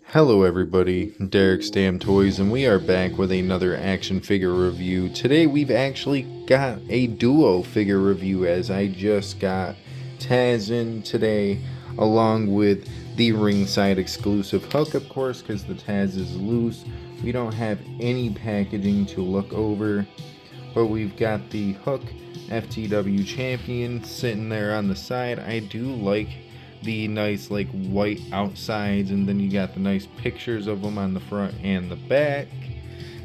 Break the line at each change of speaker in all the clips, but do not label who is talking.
Hello everybody, Derek's Damn Toys, and we are back with another action figure review. Today we've actually got a duo figure review, as I just got Taz in today, along with the Ringside exclusive Hook, of course, because the Taz is loose. We don't have any packaging to look over, but we've got the Hook FTW champion sitting there on the side. I do like the nice white outsides, and then you got the nice pictures of them on the front and the back.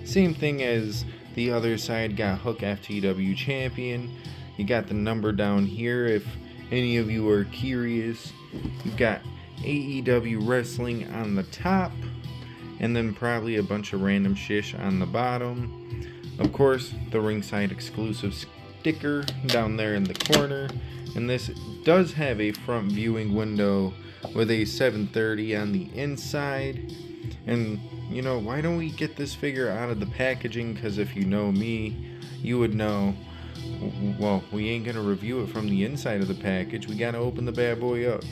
Same thing as the other side, got Hook FTW champion. You got the number down here if any of you are curious. You've got AEW wrestling on the top, and then probably a bunch of random shish on the bottom. Of course, the Ringside exclusive sticker down there in the corner, and this does have a front viewing window with a 730 on the inside. And you know, why don't we get this figure out of the packaging? Because if you know me, you would know, well, we ain't gonna review it from the inside of the package. We gotta open the bad boy up.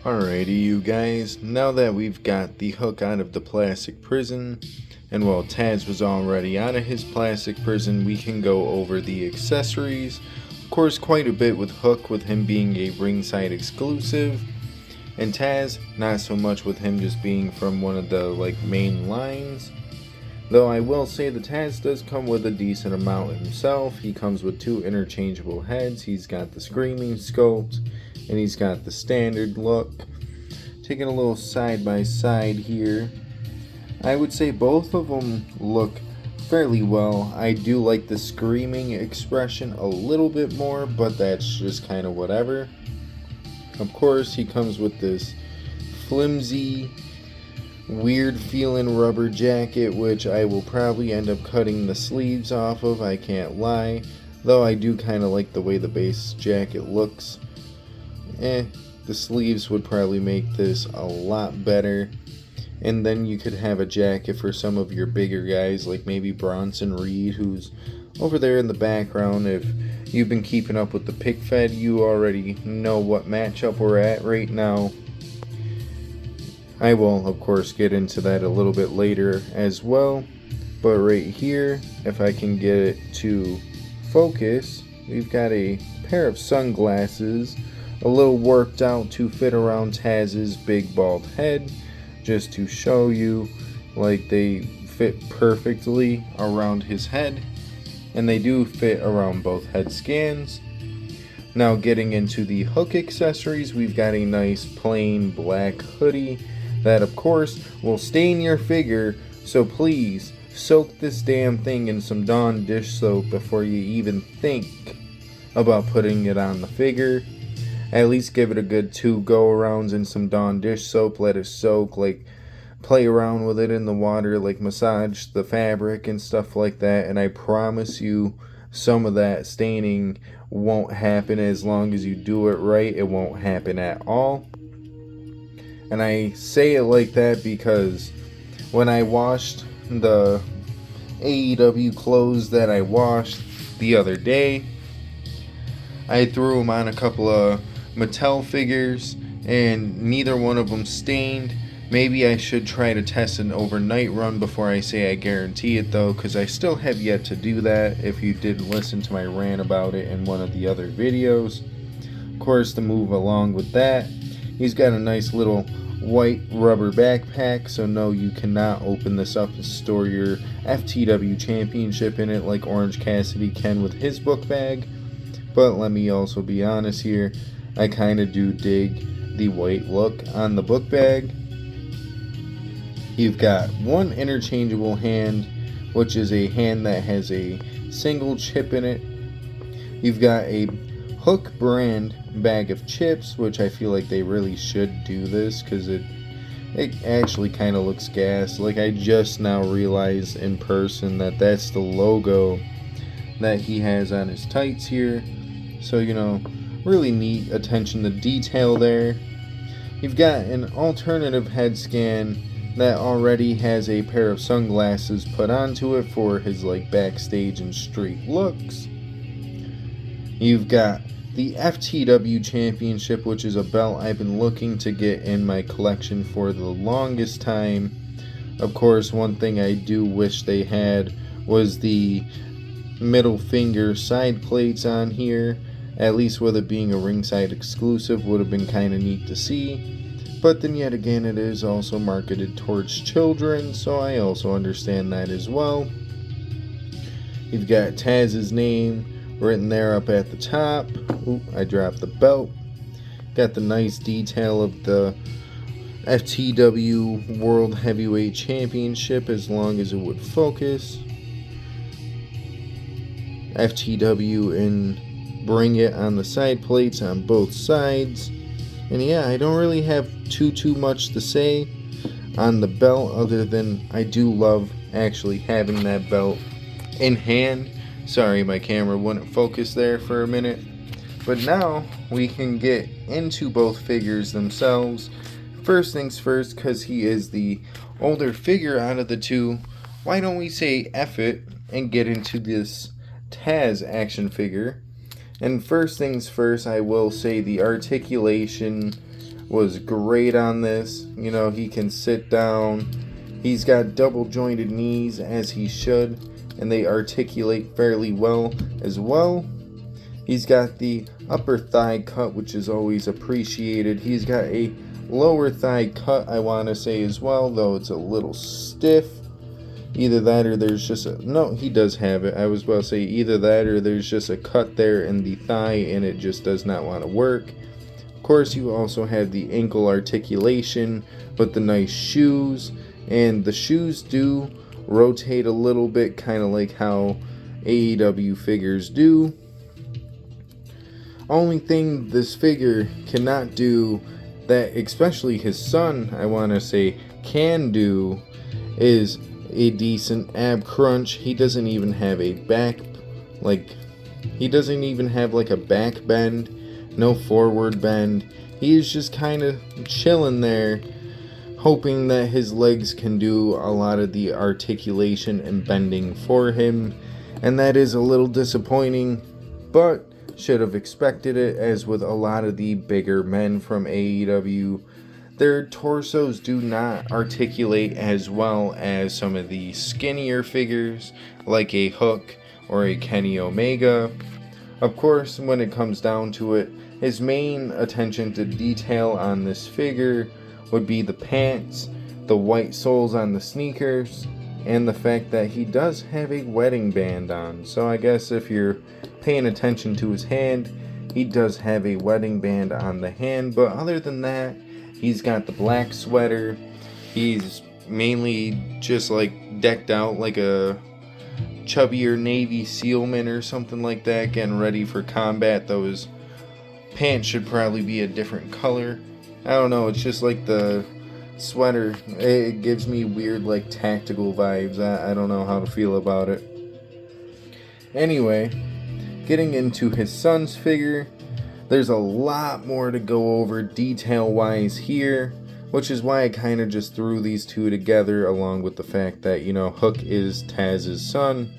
Alrighty, you guys, now that we've got the Hook out of the plastic prison, and while Taz was already out of his plastic prison, we can go over the accessories. Of course, quite a bit with Hook, with him being a Ringside exclusive, and Taz, not so much, with him just being from one of the main lines. Though I will say the Taz does come with a decent amount himself. He comes with two interchangeable heads. He's got the Screaming sculpt, and he's got the standard look. Taking a little side by side here, I would say both of them look fairly well. I do like the Screaming expression a little bit more, but that's just kind of whatever. Of course, he comes with this flimsy, weird feeling rubber jacket, which I will probably end up cutting the sleeves off of, I can't lie. Though I do kind of like the way the base jacket looks. The sleeves would probably make this a lot better. And then you could have a jacket for some of your bigger guys, like maybe Bronson Reed, who's over there in the background. If you've been keeping up with the pick fed, you already know what matchup we're at right now. I will, of course, get into that a little bit later as well. But right here, if I can get it to focus, we've got a pair of sunglasses, a little worked out to fit around Taz's big bald head, just to show you they fit perfectly around his head, and they do fit around both head scans. Now getting into the Hook accessories, we've got a nice plain black hoodie that of course will stain your figure, so please soak this damn thing in some Dawn dish soap before you even think about putting it on the figure. At least give it a good 2 go-arounds in some Dawn dish soap. Let it soak, play around with it in the water, massage the fabric and stuff like that. And I promise you, some of that staining won't happen as long as you do it right. It won't happen at all. And I say it like that because when I washed the AEW clothes that I washed the other day, I threw them on a couple of Mattel figures, and neither one of them stained. Maybe I should try to test an overnight run before I say I guarantee it, though, because I still have yet to do that, if you did listen to my rant about it in one of the other videos. Of course, to move along with that, he's got a nice little white rubber backpack, so no, you cannot open this up and store your FTW championship in it like Orange Cassidy can with his book bag. But let me also be honest here, I kind of do dig the white look on the book bag. You've got one interchangeable hand, which is a hand that has a single chip in it. You've got a Hook brand bag of chips, which I feel like they really should do this because it actually kind of looks gas. I just now realized in person that that's the logo that he has on his tights here. So, you know, really neat attention to detail there. You've got an alternative head scan that already has a pair of sunglasses put onto it for his backstage and street looks. You've got the FTW Championship, which is a belt I've been looking to get in my collection for the longest time. Of course, one thing I do wish they had was the middle finger side plates on here. At least with it being a Ringside exclusive, would have been kind of neat to see. But then yet again, it is also marketed towards children, so I also understand that as well. You've got Taz's name written there up at the top. Ooh, I dropped the belt. Got the nice detail of the FTW World Heavyweight Championship as long as it would focus. FTW and Bring It on the side plates on both sides. And yeah, I don't really have too much to say on the belt other than I do love actually having that belt in hand. Sorry, my camera wouldn't focus there for a minute. But now we can get into both figures themselves. First things first, because he is the older figure out of the two, why don't we say F it and get into this Taz action figure. And first things first, I will say the articulation was great on this. You know, he can sit down. He's got double jointed knees as he should, and they articulate fairly well as well. He's got the upper thigh cut, which is always appreciated. He's got a lower thigh cut, I want to say as well, though it's a little stiff. Either that or there's just a... No, he does have it. I was about to say either that or there's just a cut there in the thigh and it just does not want to work. Of course, you also have the ankle articulation with the nice shoes. And the shoes do rotate a little bit, kind of like how AEW figures do. Only thing this figure cannot do, that especially his son, I want to say, can do, is a decent ab crunch. He doesn't even have a back, he doesn't even have like a back bend, no forward bend. He is just kind of chilling there, hoping that his legs can do a lot of the articulation and bending for him, and that is a little disappointing, but should have expected it. As with a lot of the bigger men from AEW, their torsos do not articulate as well as some of the skinnier figures like a Hook or a Kenny Omega. Of course, when it comes down to it, his main attention to detail on this figure would be the pants, the white soles on the sneakers, and the fact that he does have a wedding band on. So I guess if you're paying attention to his hand, he does have a wedding band on the hand, but other than that, he's got the black sweater. He's mainly just like decked out like a chubbier Navy SEALman or something like that, getting ready for combat. Those pants should probably be a different color. I don't know, it's just like the sweater. It gives me weird like tactical vibes. I don't know how to feel about it. Anyway, getting into his son's figure, there's a lot more to go over detail-wise here, which is why I kind of just threw these two together, along with the fact that, you know, Hook is Taz's son.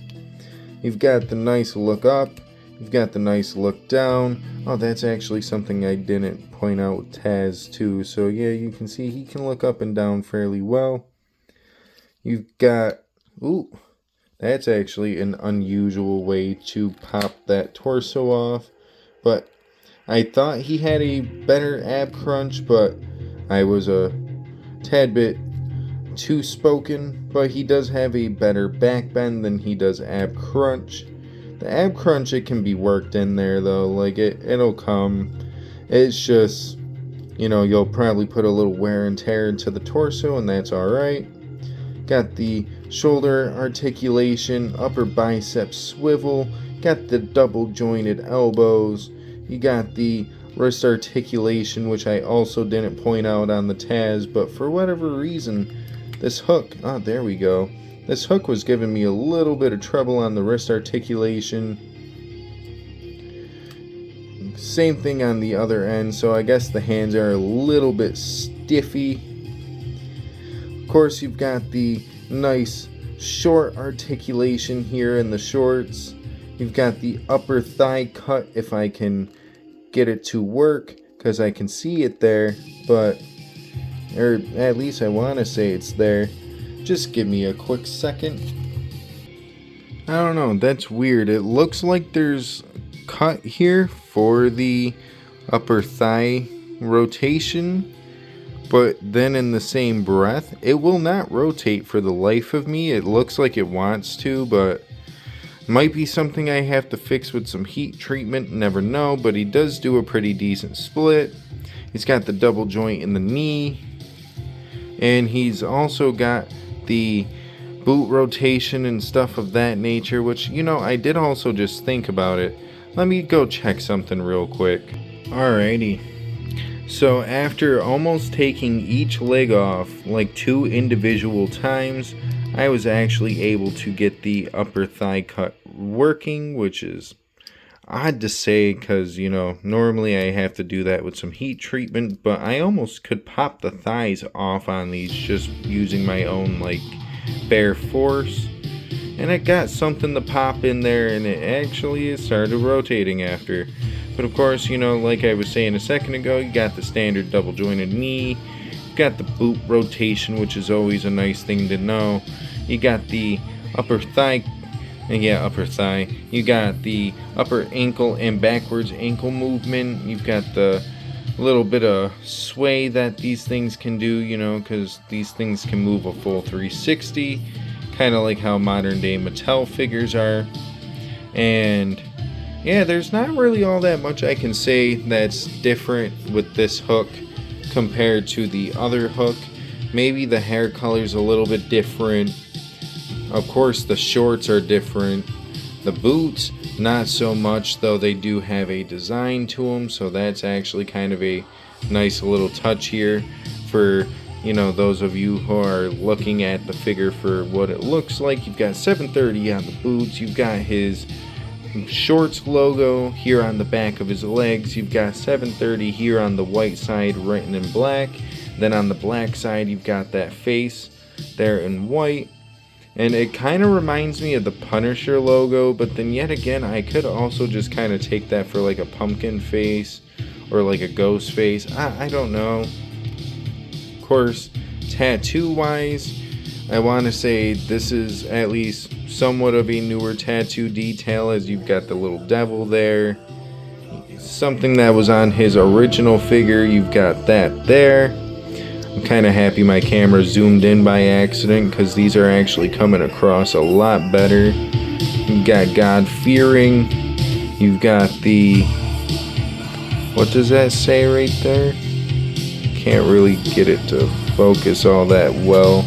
You've got the nice look up, you've got the nice look down. Oh, that's actually something I didn't point out with Taz too, so yeah, you can see he can look up and down fairly well. You've got... Ooh, that's actually an unusual way to pop that torso off, but I thought he had a better ab crunch, but I was a tad bit too spoken. But he does have a better back bend than he does ab crunch. The ab crunch, it can be worked in there though, like it'll come. It's just, you know, you'll probably put a little wear and tear into the torso, and that's alright. Got the shoulder articulation, upper bicep swivel, got the double jointed elbows. You got the wrist articulation, which I also didn't point out on the Taz, but for whatever reason, this Hook, there we go. This Hook was giving me a little bit of trouble on the wrist articulation. Same thing on the other end, so I guess the hands are a little bit stiffy. Of course, you've got the nice short articulation here in the shorts. You've got the upper thigh cut, if I can get it to work because I can see it there, but, or at least I want to say it's there. Just give me a quick second. I don't know, that's weird. It looks like there's cut here for the upper thigh rotation, but then in the same breath, it will not rotate for the life of me. It looks like it wants to, but might be something I have to fix with some heat treatment, never know, but he does do a pretty decent split. He's got the double joint in the knee, and he's also got the boot rotation and stuff of that nature, which, you know, I did also just think about it. Let me go check something real quick. Alrighty. So after almost taking each leg off like 2 individual times, I was actually able to get the upper thigh cut working, which is odd to say because, you know, normally I have to do that with some heat treatment, but I almost could pop the thighs off on these just using my own like bare force, and it got something to pop in there, and it actually started rotating after. But of course, you know, like I was saying a second ago, you got the standard double jointed knee, you got the boot rotation, which is always a nice thing to know. You got the upper thigh, upper thigh. You got the upper ankle and backwards ankle movement. You've got the little bit of sway that these things can do, you know, because these things can move a full 360, kind of like how modern day Mattel figures are. And yeah, there's not really all that much I can say that's different with this hook compared to the other hook. Maybe the hair color's a little bit different. Of course, the shorts are different. The boots, not so much, though they do have a design to them, so that's actually kind of a nice little touch here for, you know, those of you who are looking at the figure for what it looks like. You've got 730 on the boots, you've got his shorts logo here on the back of his legs, you've got 730 here on the white side written in black, then on the black side you've got that face there in white. And it kind of reminds me of the Punisher logo, but then yet again, I could also just kind of take that for like a pumpkin face or like a ghost face. I don't know. Of course, tattoo-wise, I want to say this is at least somewhat of a newer tattoo detail, as you've got the little devil there. Something that was on his original figure, you've got that there. I'm kind of happy my camera zoomed in by accident because these are actually coming across a lot better. You've got God-fearing. You've got the... what does that say right there? Can't really get it to focus all that well.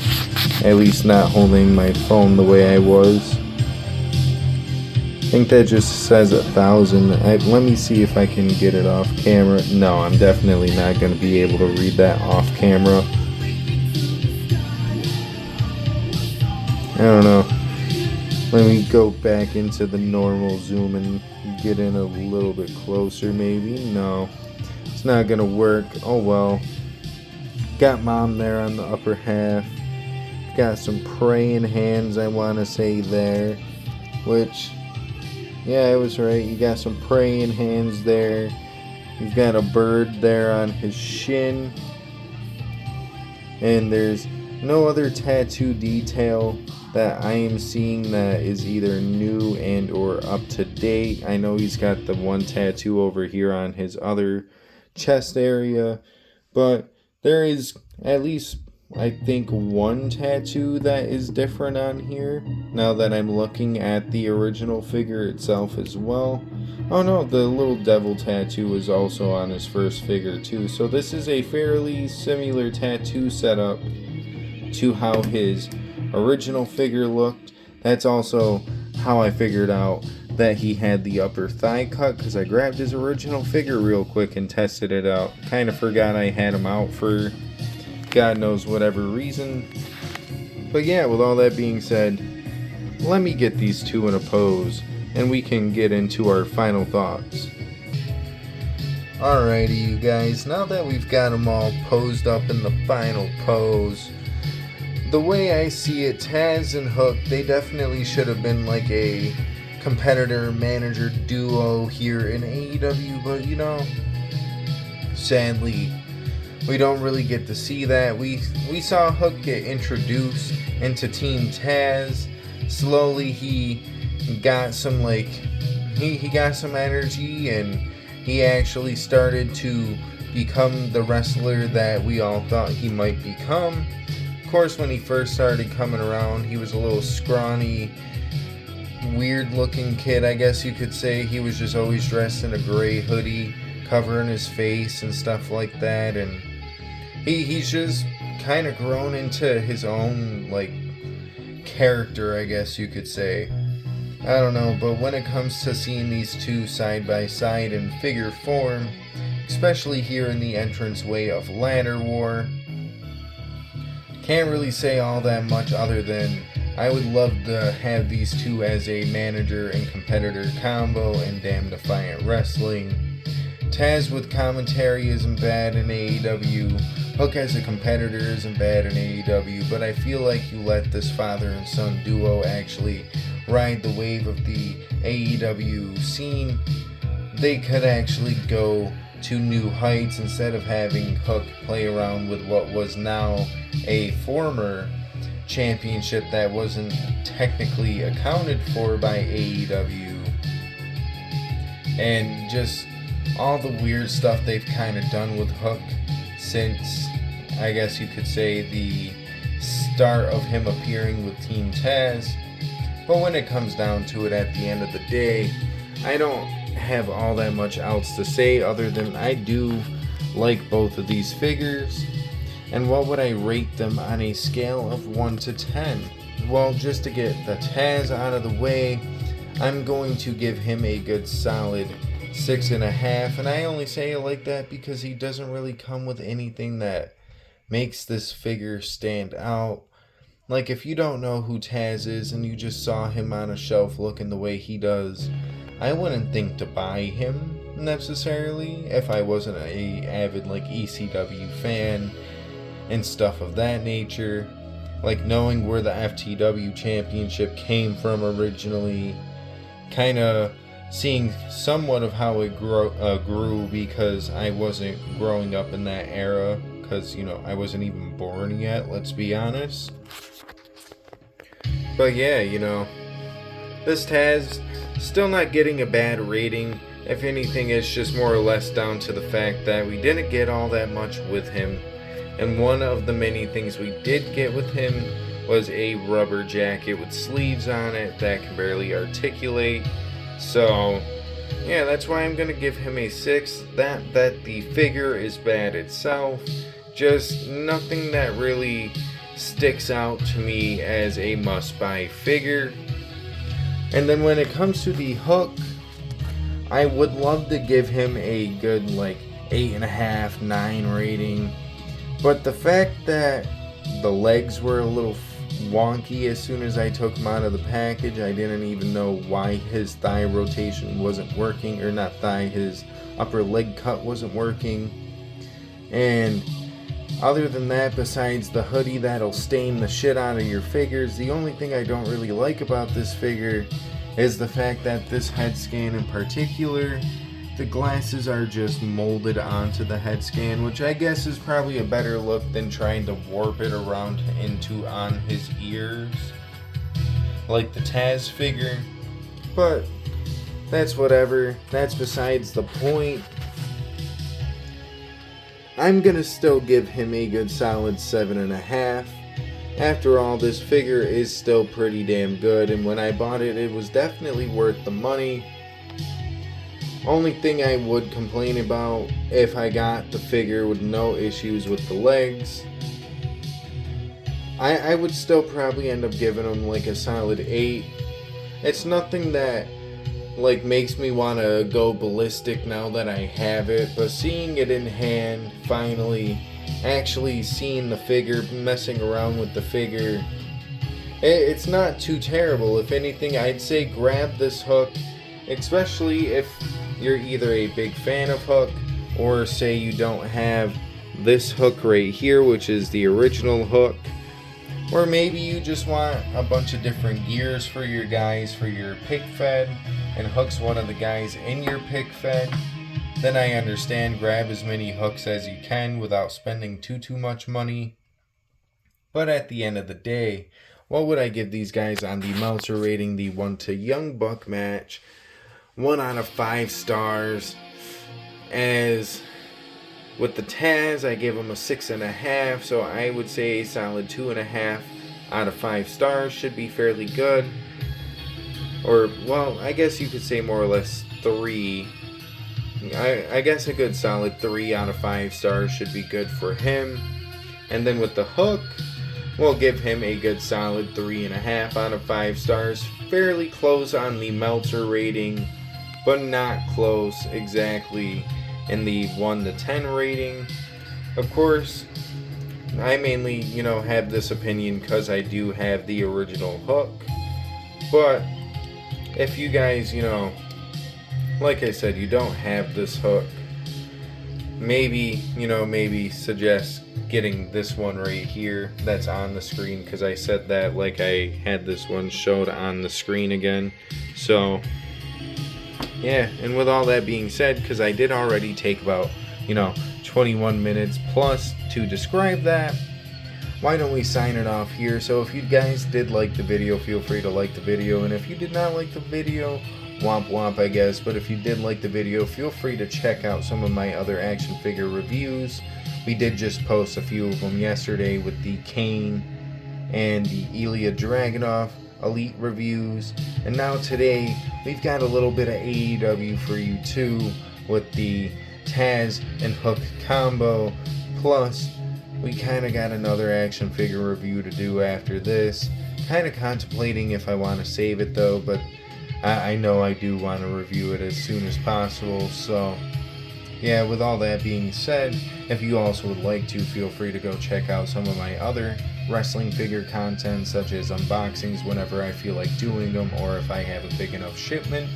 At least not holding my phone the way I was. I think that just says 1,000. Let me see if I can get it off camera. No, I'm definitely not going to be able to read that off camera. I don't know. Let me go back into the normal zoom and get in a little bit closer maybe. No, it's not going to work. Oh well. Got mom there on the upper half. Got some praying hands, I want to say there. Which... yeah, I was right. You got some praying hands there. You've got a bird there on his shin. And there's no other tattoo detail that I am seeing that is either new and or up to date. I know he's got the one tattoo over here on his other chest area. But there is at least, I think, one tattoo that is different on here, now that I'm looking at the original figure itself as well. Oh no, the little devil tattoo is also on his first figure too, so this is a fairly similar tattoo setup to how his original figure looked. That's also how I figured out that he had the upper thigh cut, because I grabbed his original figure real quick and tested it out. Kind of forgot I had him out for God knows whatever reason. But yeah, with all that being said, let me get these two in a pose and we can get into our final thoughts. Alrighty, you guys, now that we've got them all posed up in the final pose, the way I see it, Taz and Hook, they definitely should have been like a competitor manager duo here in AEW, but you know, sadly, we don't really get to see that. We saw Hook get introduced into Team Taz. Slowly he got some he got some energy, and he actually started to become the wrestler that we all thought he might become. Of course, when he first started coming around, he was a little scrawny, weird looking kid, I guess you could say. He was just always dressed in a gray hoodie, covering his face and stuff like that, and he's just kind of grown into his own character, I guess you could say. I don't know, but when it comes to seeing these two side by side in figure form, especially here in the entranceway of Ladder War, can't really say all that much other than I would love to have these two as a manager and competitor combo in Damn Defiant Wrestling. Taz with commentary isn't bad in AEW. Hook as a competitor isn't bad in AEW, but I feel like you let this father and son duo actually ride the wave of the AEW scene. They could actually go to new heights instead of having Hook play around with what was now a former championship that wasn't technically accounted for by AEW. And just all the weird stuff they've kind of done with Hook since, I guess you could say, the start of him appearing with Team Taz. But when it comes down to it, at the end of the day, I don't have all that much else to say other than I do like both of these figures. And what would I rate them on a scale of 1 to 10? Well, just to get the Taz out of the way, I'm going to give him a good solid 6.5, and I only say it like that because he doesn't really come with anything that makes this figure stand out. Like, if you don't know who Taz is and you just saw him on a shelf looking the way he does, I wouldn't think to buy him necessarily if I wasn't a avid ECW fan and stuff of that nature. Like, knowing where the FTW championship came from originally, kind of seeing somewhat of how it grew because I wasn't growing up in that era, because, you know, I wasn't even born yet, let's be honest. But yeah, you know, this Taz still not getting a bad rating. If anything, it's just more or less down to the fact that we didn't get all that much with him. And one of the many things we did get with him was a rubber jacket with sleeves on it that can barely articulate. So, yeah, that's why I'm going to give him a 6. That the figure is bad itself. Just nothing that really sticks out to me as a must-buy figure. And then when it comes to the Hook, I would love to give him a good 8.5, 9 rating. But the fact that the legs were a little wonky as soon as I took him out of the package, I didn't even know why his thigh rotation wasn't working, or not thigh, his upper leg cut wasn't working. And other than that, besides the hoodie that'll stain the shit out of your figures, the only thing I don't really like about this figure is the fact that this head scan in particular, the glasses are just molded onto the head scan, which I guess is probably a better look than trying to warp it around on his ears like the Taz figure. But that's whatever. That's besides the point. I'm gonna still give him a good solid 7.5. After all, this figure is still pretty damn good, and when I bought it, it was definitely worth the money. Only thing I would complain about if I got the figure with no issues with the legs, I would still probably end up giving him a solid 8. It's nothing that makes me want to go ballistic now that I have it, but seeing it in hand, finally actually seeing the figure, messing around with the figure, it's not too terrible. If anything, I'd say grab this Hook, especially if you're either a big fan of Hook, or say you don't have this Hook right here, which is the original Hook. Or maybe you just want a bunch of different gears for your guys for your pick fed and hooks one of the guys in your pick fed. Then I understand, grab as many hooks as you can without spending too much money. But at the end of the day, what would I give these guys on the Meltzer rating, the 1 to Young Buck match? 1 out of 5 stars. As with the Taz, I gave him a 6.5, so I would say a solid 2.5 out of 5 stars should be fairly good. Or, well, I guess you could say more or less 3. I guess a good solid 3 out of 5 stars should be good for him. And then with the Hook, we'll give him a good solid 3.5 out of 5 stars. Fairly close on the Meltzer rating, but not close exactly in the 1 to 10 rating. Of course, I mainly, have this opinion because I do have the original Hook. But if you guys, like I said, you don't have this Hook, maybe suggest getting this one right here that's on the screen, because I said that like I had this one showed on the screen again. So yeah, and with all that being said, because I did already take about 21 minutes plus to describe that, why don't we sign it off here? So if you guys did like the video, feel free to like the video, and if you did not like the video, womp womp, I guess. But if you did like the video, feel free to check out some of my other action figure reviews. We did just post a few of them yesterday with the Kane and the Ilya Dragunov Elite reviews. And now today, we've got a little bit of AEW for you too, with the Taz and Hook combo. Plus, we kind of got another action figure review to do after this. Kind of contemplating if I want to save it though, but I know I do want to review it as soon as possible. So yeah, with all that being said, if you also would like to, feel free to go check out some of my other wrestling figure content, such as unboxings whenever I feel like doing them, or if I have a big enough shipment.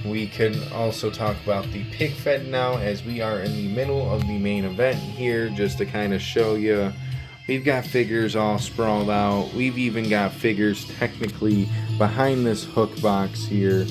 We can also talk about the pick fed now, as we are in the middle of the main event here, just to kind of show you. We've got figures all sprawled out. We've even got figures technically behind this Hook box here.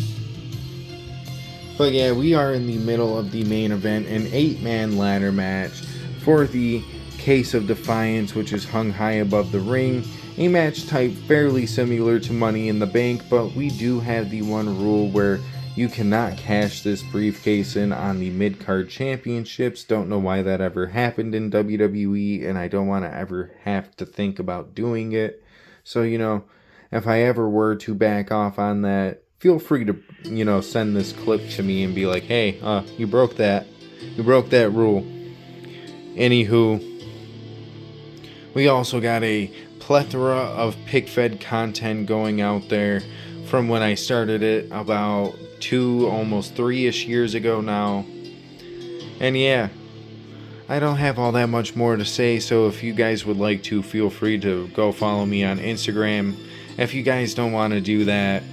But yeah, we are in the middle of the main event, an 8-man ladder match for the Case of Defiance, which is hung high above the ring. A match type fairly similar to Money in the Bank, but we do have the one rule where you cannot cash this briefcase in on the mid-card championships. Don't know why that ever happened in WWE, and I don't want to ever have to think about doing it. So, if I ever were to back off on that, feel free to, send this clip to me and be like, hey, you broke that. You broke that rule. Anywho, we also got a plethora of pick-fed content going out there from when I started it about 2, almost 3-ish years ago now. And yeah, I don't have all that much more to say, so if you guys would like to, feel free to go follow me on Instagram. If you guys don't want to do that,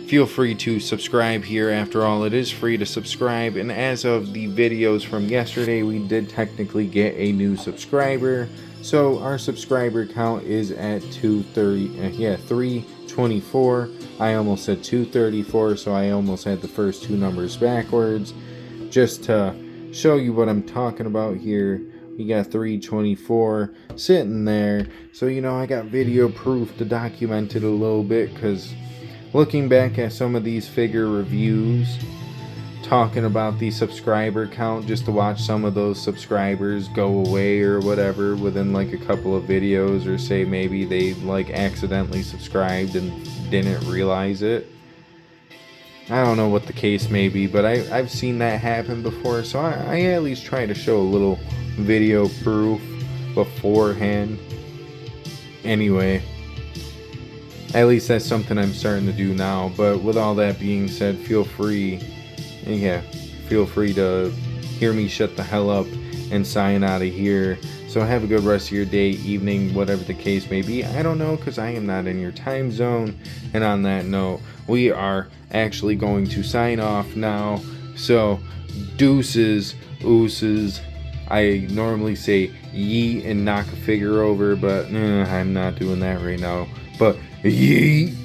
feel free to subscribe here. After all, it is free to subscribe, and as of the videos from yesterday, we did technically get a new subscriber. So our subscriber count is at 324. I almost said 234, so I almost had the first 2 numbers backwards. Just to show you what I'm talking about here, we got 324 sitting there. So, I got video proof to document it a little bit, because looking back at some of these figure reviews, talking about the subscriber count, just to watch some of those subscribers go away or whatever within like a couple of videos, or say maybe they accidentally subscribed and didn't realize it. I don't know what the case may be, but I've seen that happen before, so I at least try to show a little video proof beforehand. Anyway, at least that's something I'm starting to do now. But with all that being said, feel free to hear me shut the hell up and sign out of here. So have a good rest of your day, evening, whatever the case may be. I don't know, because I am not in your time zone. And on that note, we are actually going to sign off now. So deuces, ooses, I normally say yeet and knock a figure over, but I'm not doing that right now. But yeet.